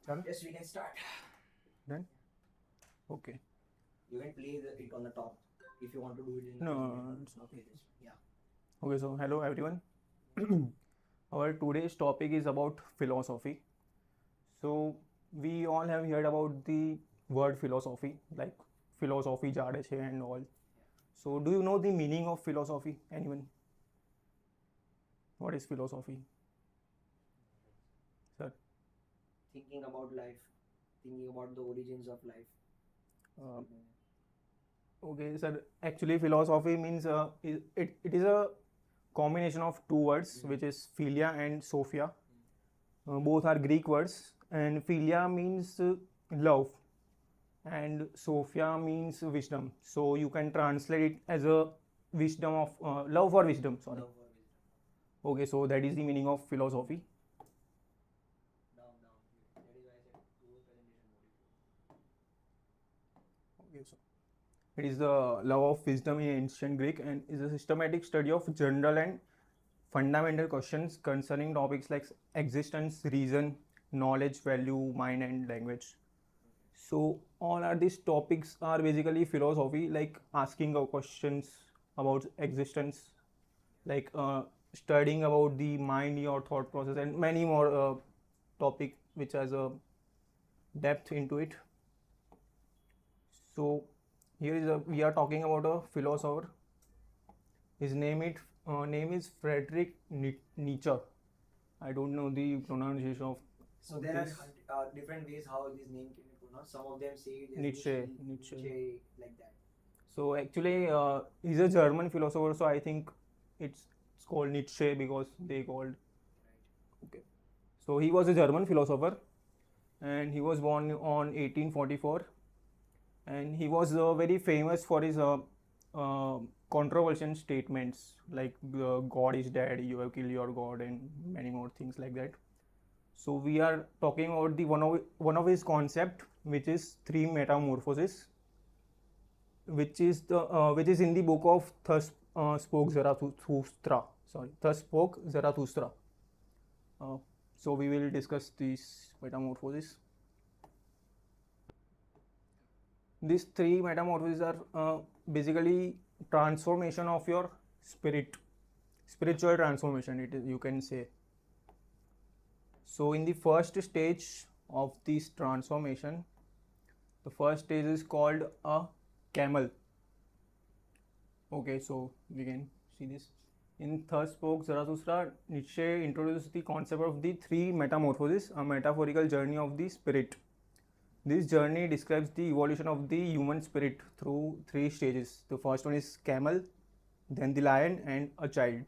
Done? Yes, we can start. Done? Okay. You can play it on the top if you want to do it in. No, it's Okay. Yeah. okay. So hello everyone. Our today's topic is about philosophy. So we all have heard about the word philosophy, like philosophy jade chhe and all. So do you know the meaning of philosophy? Anyone? What is philosophy? Sir? Thinking about life, thinking about the origins of life. Uh, okay, sir. Actually, philosophy means it is a combination of two words, which is philia and sophia. Both are Greek words, and philia means love, and sophia means wisdom. So you can translate it as a wisdom of love or wisdom. Sorry. Love or wisdom. Okay, so that is the meaning of philosophy. Down. That is why I said go presentation mode. Okay, so it is the love of wisdom in ancient Greek and is a systematic study of general and fundamental questions concerning topics like existence, reason, knowledge, value, mind, and language. So all are these topics are basically philosophy, like asking questions about existence, like studying about the mind, your thought process, and many more topic which has a depth into it. So here is a we are talking about a philosopher. His name is Friedrich Nietzsche. I don't know the pronunciation of. So there are different ways how this name can be pronounced. Some of them say it is Nietzsche. like that. So actually, he's a German philosopher. So I think it's called Nietzsche because they called. Okay. So he was a German philosopher, and he was born on 1844, and he was very famous for his controversial statements like God is dead, you have killed your God, and many more things like that. So we are talking about the one of his concept, which is three metamorphosis, which is in the book of Thus Spoke Zarathustra. Sorry, Thus Spoke Zarathustra. So we will discuss these metamorphoses. These three metamorphoses are basically transformation of your spiritual transformation. It is, you can say. So in the first stage of this transformation, the first stage is called a camel. Okay, so we can see this. In Thus Spoke Zarathustra, Nietzsche introduced the concept of the three metamorphoses, a metaphorical journey of the spirit. This journey describes the evolution of the human spirit through three stages. The first one is camel, then the lion, and a child.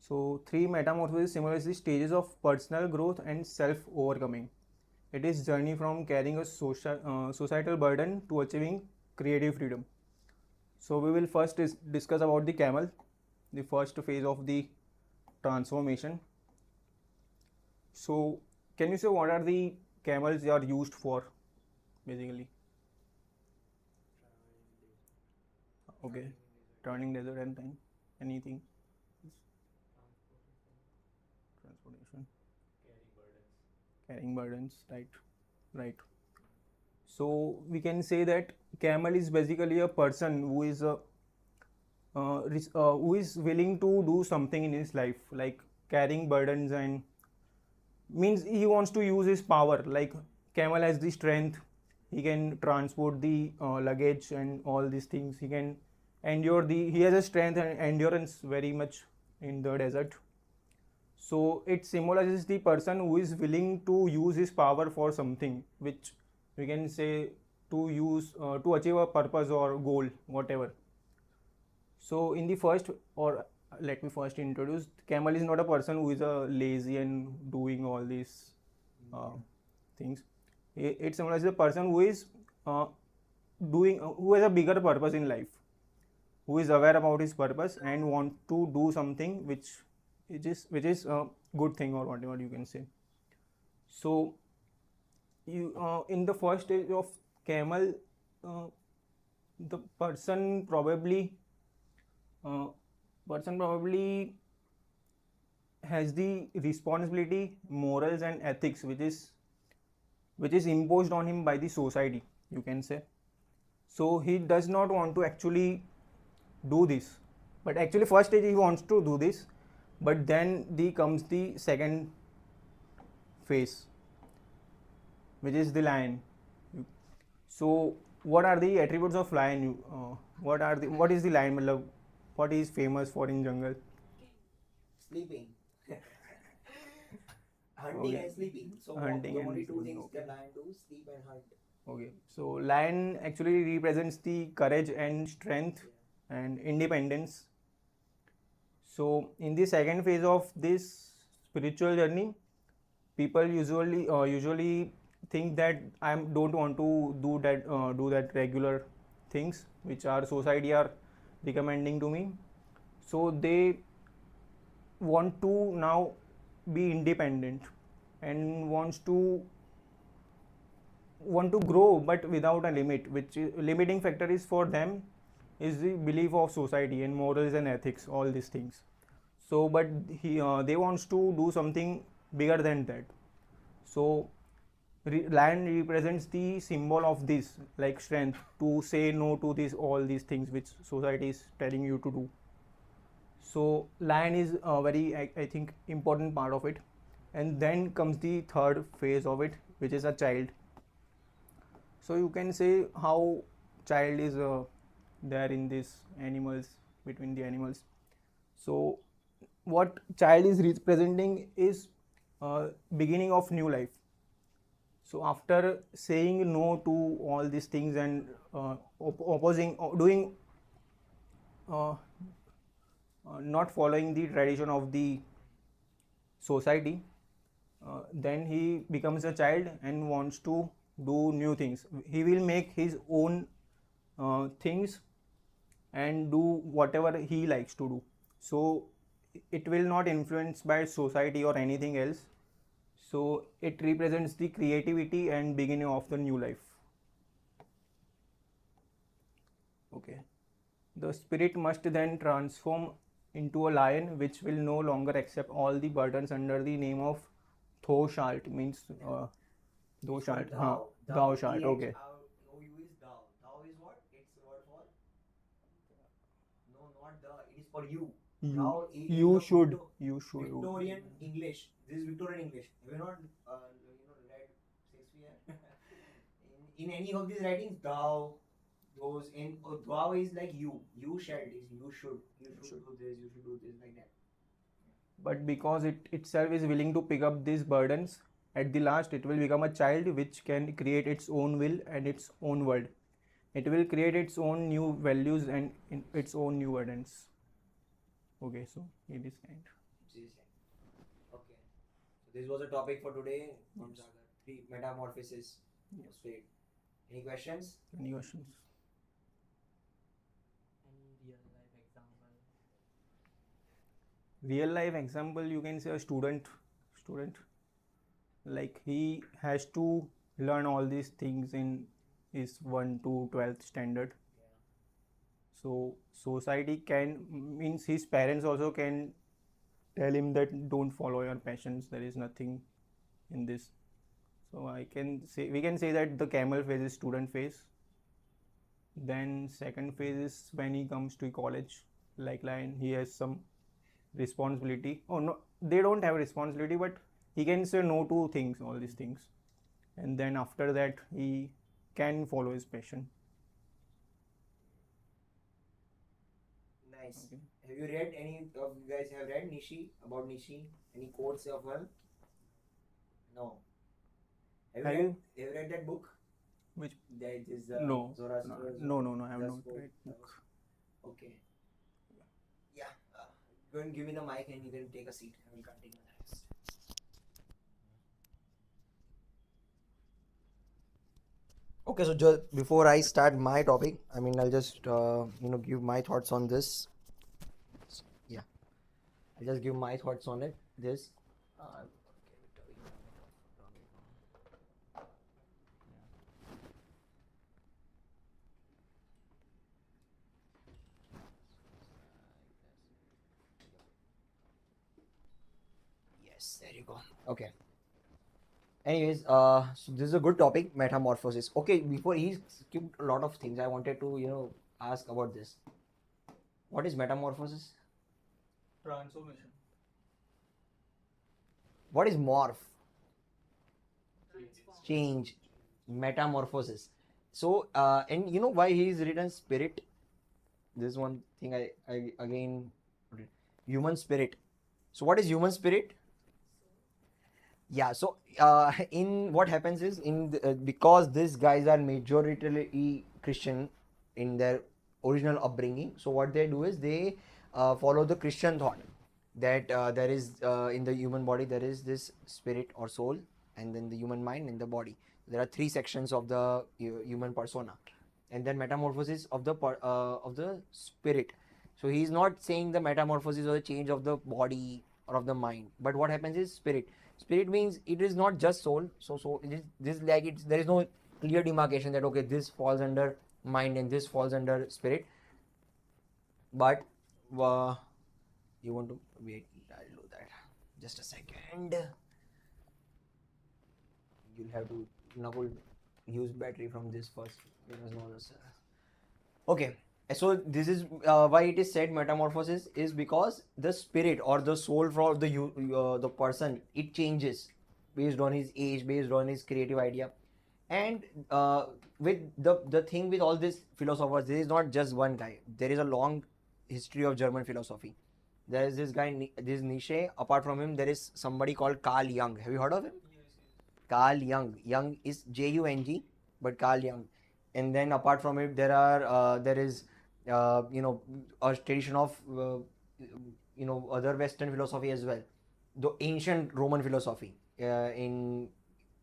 So three metamorphoses symbolize the stages of personal growth and self-overcoming. It is journey from carrying a societal burden to achieving creative freedom. So we will first discuss about the camel, the first phase of the transformation. So can you say what are the camels are used for, basically? Okay, turning desert and then anything. Transportation. Carrying burdens, right. So we can say that camel is basically a person who is willing to do something in his life, like carrying burdens, and means he wants to use his power. Like camel has the strength, he can transport the luggage and all these things. He can he has a strength and endurance very much in the desert. So it symbolizes the person who is willing to use his power for something, which we can say to use to achieve a purpose or goal, whatever. So in the first, or let me first introduce, camel is not a person who is lazy and doing all these things. It symbolizes a person who is who has a bigger purpose in life, who is aware about his purpose and want to do something which is a good thing or whatever you can say. So you in the first stage of camel, the person probably has the responsibility, morals, and ethics, which is which is imposed on him by the society, you can say. So he does not want to actually do this, but actually first stage he wants to do this, but then comes the second phase, which is the lion. So what are the attributes of lion? What is the lion? Matlab, what is famous for in jungle? Sleeping. Hunting Okay. and sleeping. So Hunting the and only two sleeping, things okay. the lion do: sleep and hunt. Okay, so lion actually represents the courage and strength Yeah. and independence. So in the second phase of this spiritual journey, people usually think that I don't want to do that regular things which our society are recommending to me. So they want to now be independent and want to grow but without a limit, which limiting factor is for them is the belief of society and morals and ethics, all these things. So but they wants to do something bigger than that. So lion represents the symbol of this, like strength to say no to this all these things which society is telling you to do. So lion is a very I think important part of it. And then comes the third phase of it, which is a child. So you can say how child is there in these animals, between the animals. So what child is representing is beginning of new life. So after saying no to all these things and opposing doing not following the tradition of the society, then he becomes a child and wants to do new things. He will make his own things and do whatever he likes to do. So it will not influence by society or anything else. So it represents the creativity and beginning of the new life. Okay. The spirit must then transform into a lion, which will no longer accept all the burdens under the name of thou shalt, means thou It's called shalt. thou. Thou shalt. Okay. OU is thou. Thou is what? It's word for no, not the. It is for you. Thou in You the should. You should. Victorian English. This is Victorian English. Have you not read Shakespeare? in any of these writings, thou goes in. Thou is like you. You shall is you should. You should do this. You should do this like that. But because it itself is willing to pick up these burdens, at the last it will become a child which can create its own will and its own world. It will create its own new values and its own new burdens. Okay, so it is kind. Okay. So this was a topic for today from Yes. Sagar. 3 metamorphosis. Yes. Straight. Any questions? Any questions? Any real life example? Real life example, you can say a student, like he has to learn all these things in his 1 to 12th standard. Yeah. So society can, means his parents also can tell him that don't follow your passions, there is nothing in this. So we can say that the camel phase is student phase. Then second phase is when he comes to college, like lion, he has some responsibility. Oh no, they don't have responsibility, but he can say no to things, all these things. And then after that he can follow his passion. Nice. Okay. Have you read any of you guys have read Nishi about Nishi? Any quotes of her? No. Have you read that book? Which That is no, Zoroaster's no, I have not Zoroaster read book. Okay. Yeah. Go and give me the mic and you can take a seat. I will continue the rest. Okay, so just before I start my topic, I mean, I'll just give my thoughts on this. Yeah, I'll just give my thoughts on it. This. Yes, there you go. Okay. Anyways, so this is a good topic, metamorphosis. Okay, before he skipped a lot of things, I wanted to ask about this. What is metamorphosis? Transformation. What is morph? Transform. Change. Metamorphosis. So, and you know why he is written spirit? This is one thing I again human spirit. So, what is human spirit? Yeah, so in what happens is because these guys are majority Christian in their original upbringing, so what they do is they follow the Christian thought that there is in the human body there is this spirit or soul, and then the human mind and the body. There are three sections of the human persona, and then metamorphosis of the spirit. So he is not saying the metamorphosis or the change of the body or of the mind, but what happens is spirit. Spirit means it is not just soul. So it is this like it's there is no clear demarcation that okay this falls under mind and this falls under spirit. But you want to wait? I'll do that. Just a second. You'll have to Nakul use battery from this first because no one's okay. So this is why it is said metamorphosis is because the spirit or the soul for the person it changes based on his age, based on his creative idea, and with the thing with all these philosophers, there is not just one guy. There is a long history of German philosophy. There is this guy, this Nietzsche. Apart from him, there is somebody called Carl Jung. Have you heard of him? Carl Jung. Jung is Jung, but Carl Jung. And then apart from it, there is a tradition of other Western philosophy as well. The ancient Roman philosophy in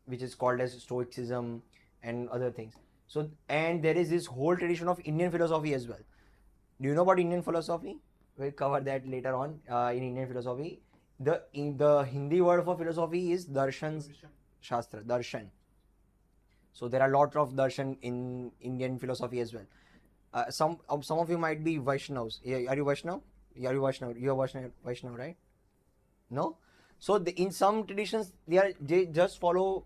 which is called as Stoicism and other things. So and there is this whole tradition of Indian philosophy as well. Do you know about Indian philosophy? We'll cover that later on in Indian philosophy. The Hindi word for philosophy is darshan shastra, darshan. So there are lots of darshan in Indian philosophy as well. Some of you might be Vaishnavs. Are you Vaishnav? Are you Vaishnav? You are Vaishnav, right? No. So in some traditions they just follow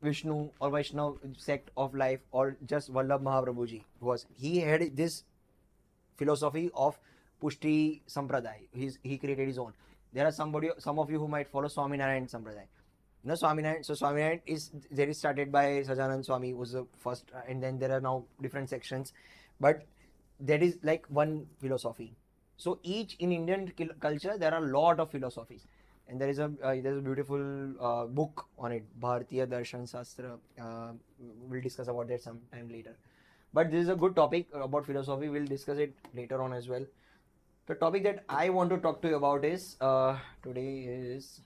Vishnu or Vaishnav sect of life, or just Vallabh Mahaprabhuji he had this philosophy of Pushti Sampradaya. He created his own. There are some of you who might follow Swaminarayan Sampradaya. Swaminarayan. So Swaminarayan is started by Sajanand Swami was the first, and then there are now different sections, but that is like one philosophy. So each in Indian culture there are a lot of philosophies, and there's a beautiful book on it, Bharatiya Darshan Shastra. We'll discuss about that sometime later. But this is a good topic about philosophy. We'll discuss it later on as well. The topic that I want to talk to you about is today is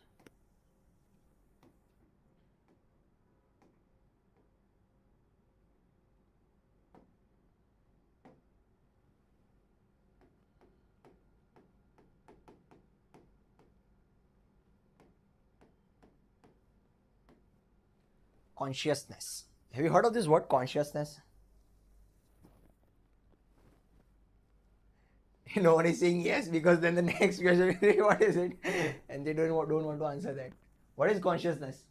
consciousness. Have you heard of this word consciousness? No one is saying yes because then the next question will be what is it, and they don't want to answer that. What is consciousness?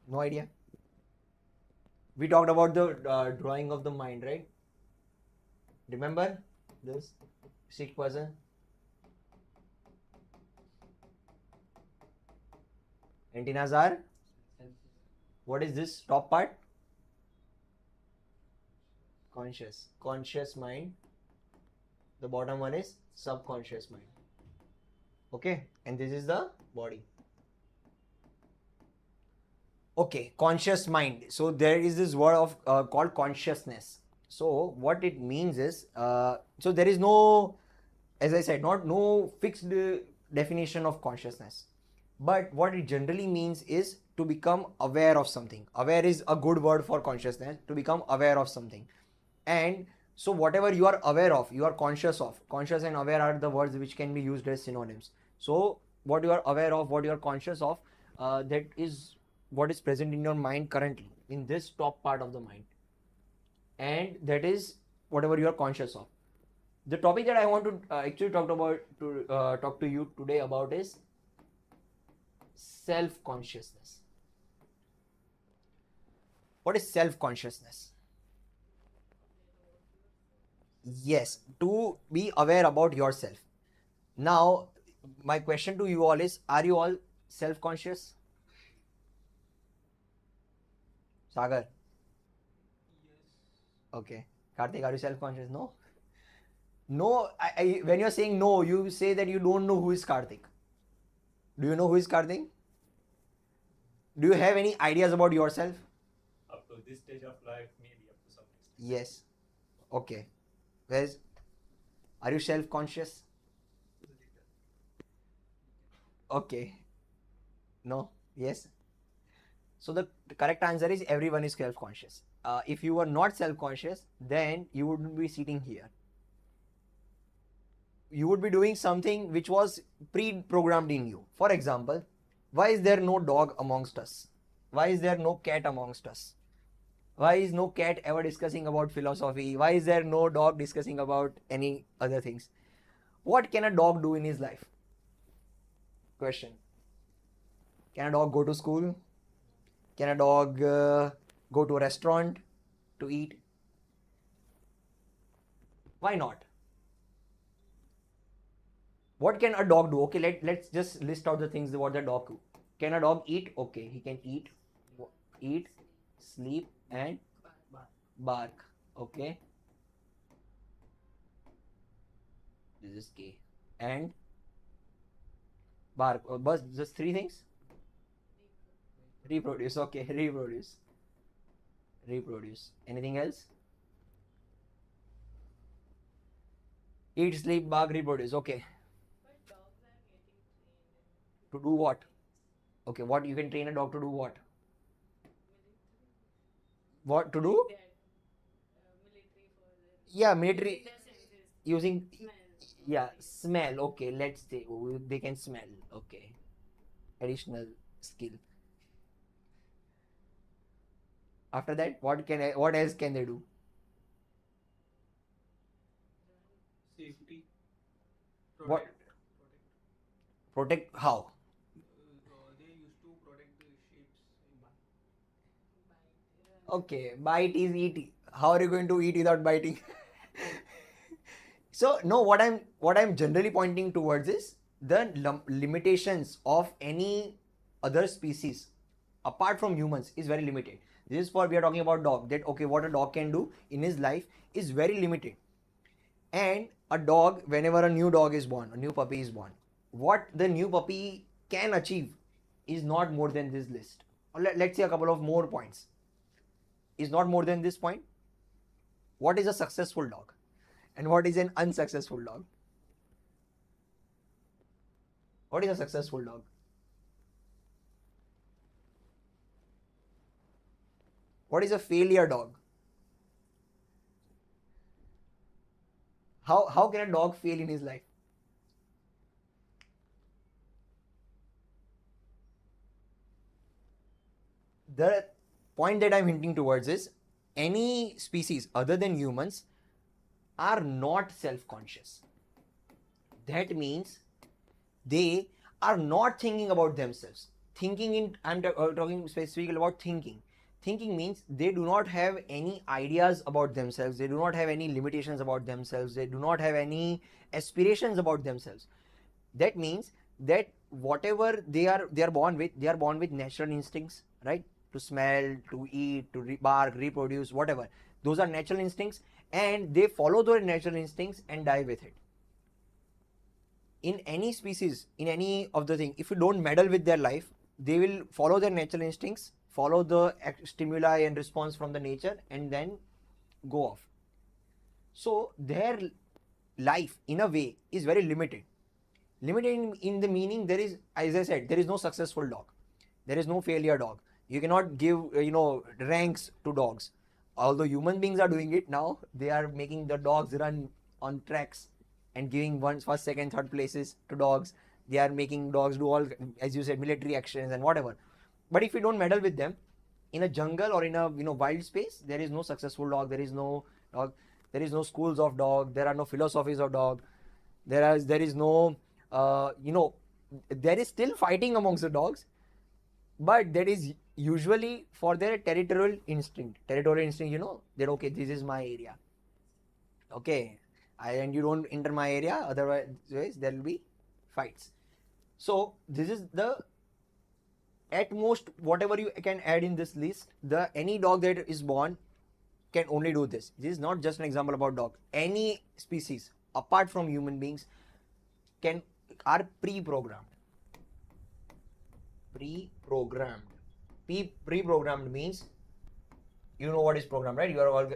No idea. We talked about the drawing of the mind, right? Remember this sick person? Antennas are. What is this top part? Conscious mind. The bottom one is subconscious mind. Okay, and this is the body. Okay, conscious mind. So there is this word of called consciousness. So what it means is, so there is no, as I said, no fixed definition of consciousness. But what it generally means is to become aware of something. Aware is a good word for consciousness, to become aware of something. And so whatever you are aware of, you are conscious of. Conscious and aware are the words which can be used as synonyms. So what you are aware of, what you are conscious of, that is what is present in your mind currently, in this top part of the mind. And that is whatever you are conscious of. The topic that I want to actually talk to you today about is self-consciousness. What is self-consciousness? Yes, to be aware about yourself. Now, my question to you all is: are you all self-conscious? Sagar. Okay. Karthik, are you self-conscious? No. No. When you're saying no, you say that you don't know who is Karthik. Do you know who is Karthik? Do you have any ideas about yourself? Up to this stage of life, maybe up to some extent. Yes. Okay. Where's are you self-conscious? Okay. No. Yes. So the correct answer is everyone is self-conscious. If you were not self-conscious, then you wouldn't be sitting here. You would be doing something which was pre-programmed in you. For example, why is there no dog amongst us? Why is there no cat amongst us? Why is no cat ever discussing about philosophy? Why is there no dog discussing about any other things? What can a dog do in his life? Question. Can a dog go to school? Can a dog go to a restaurant to eat? Why not? What can a dog do? Okay, let's just list out the things what the dog do. Can a dog eat? Okay, he can eat, sleep, and bark. Okay. This is K. And bark. Bus, just three things? Reproduce. Okay, reproduce. Anything else? Eat, sleep, bark, reproduce. Okay. But dogs are getting trained To do what? Okay, what you can train a dog to do what? What to do? that military for the Yeah, military their senses. using Smell. yeah, smell. Okay, let's say they can smell. Okay. Additional skill. After that, what else can they do? Safety. What? Protect how? They used to protect the ships in Bali. Bite. Okay, bite is eat. How are you going to eat without biting? So no, what I'm generally pointing towards is the limitations of any other species apart from humans is very limited. This is for we are talking about dog. That okay, what a dog can do in his life is very limited. And a dog, whenever a new dog is born, a new puppy is born, what the new puppy can achieve is not more than this list. Or let's say a couple of more points. Is not more than this point. What is a successful dog? And what is an unsuccessful dog? What is a successful dog? What is a failure dog? How can a dog fail in his life? The point that I'm hinting towards is any species other than humans are not self-conscious. That means they are not thinking about themselves. I'm talking specifically about thinking. Thinking means they do not have any ideas about themselves. They do not have any limitations about themselves. They do not have any aspirations about themselves. That means that whatever they are born with, they are born with natural instincts, right? To smell, to eat, to bark, reproduce, whatever. Those are natural instincts, and they follow those natural instincts and die with it. In any species, in any of the thing, if you don't meddle with their life, they will follow their natural instincts, follow the stimuli and response from the nature, and then go off. So their life, in a way, is very limited. Limited in the meaning, there is, as I said, there is no successful dog. There is no failure dog. You cannot give, ranks to dogs. Although human beings are doing it now, they are making the dogs run on tracks and giving first, second, third places to dogs. They are making dogs do all, as you said, military actions and whatever. But if you don't meddle with them, in a jungle or in a wild space, there is no successful dog. There is no dog. There is no schools of dog. There are no philosophies of dog. There is no there is still fighting amongst the dogs, but that is usually for their territorial instinct. Territorial instinct, that okay, this is my area. Okay, and you don't enter my area, otherwise there will be fights. So this is the at most whatever you can add in this list. The any dog that is born can only do this. This is not just an example about dog. Any species apart from human beings are pre-programmed. Pre-programmed. Pre-programmed means you know what is programmed, right? You are all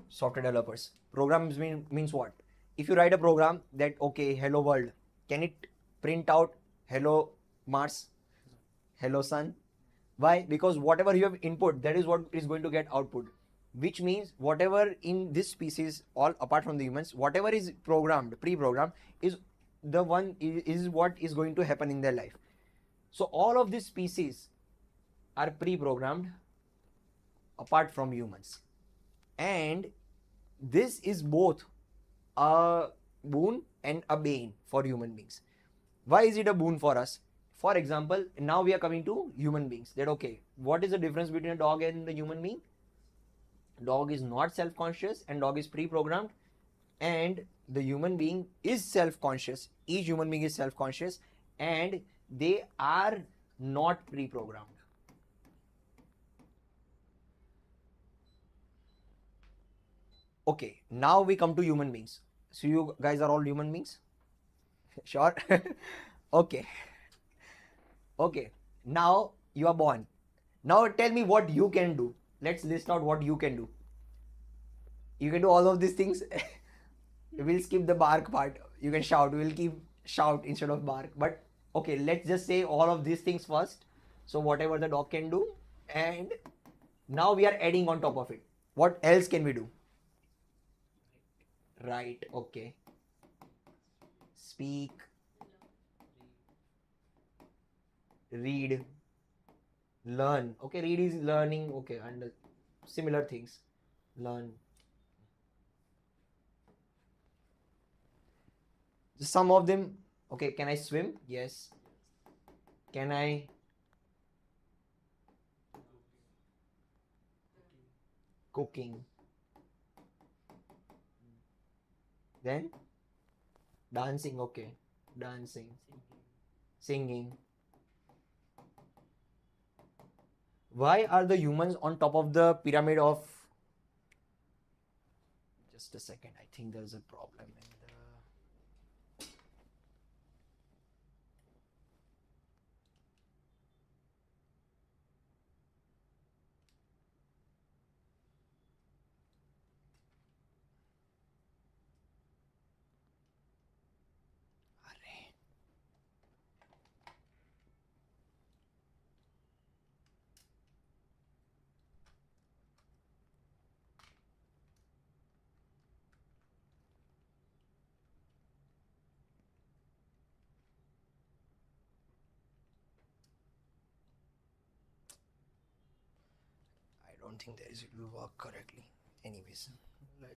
software developers. Programs means what? If you write a program that okay, hello world, can it print out hello Mars, hello sun? Why? Because whatever you have input, that is what is going to get output. Which means whatever in this species, all apart from the humans, whatever is programmed, pre-programmed, is the one is what is going to happen in their life. So all of these species are pre-programmed apart from humans, and this is both a boon and a bane for human beings. Why is it a boon for us? For example, now we are coming to human beings. That okay, what is the difference between a dog and the human being? Dog is not self-conscious and dog is pre-programmed, and the human being is self-conscious. Each human being is self-conscious and they are not pre-programmed. Okay, now we come to human beings. So you guys are all human beings? Sure? Okay. Okay, now you are born. Now tell me what you can do. Let's list out what you can do. You can do all of these things. We'll skip the bark part. You can shout. We'll keep shout instead of bark. But okay, let's just say all of these things first. So whatever the dog can do, and now we are adding on top of it. What else can we do? Right. Okay. Speak. Read. Learn. Okay, read is learning. Okay, and similar things. Learn. Some of them. Okay, can I swim? Yes. Can I cooking? Then dancing. Okay, dancing, singing. Why are the humans on top of the pyramid of? Just a second. I think there's a problem in the. I don't think it will work correctly. Anyways.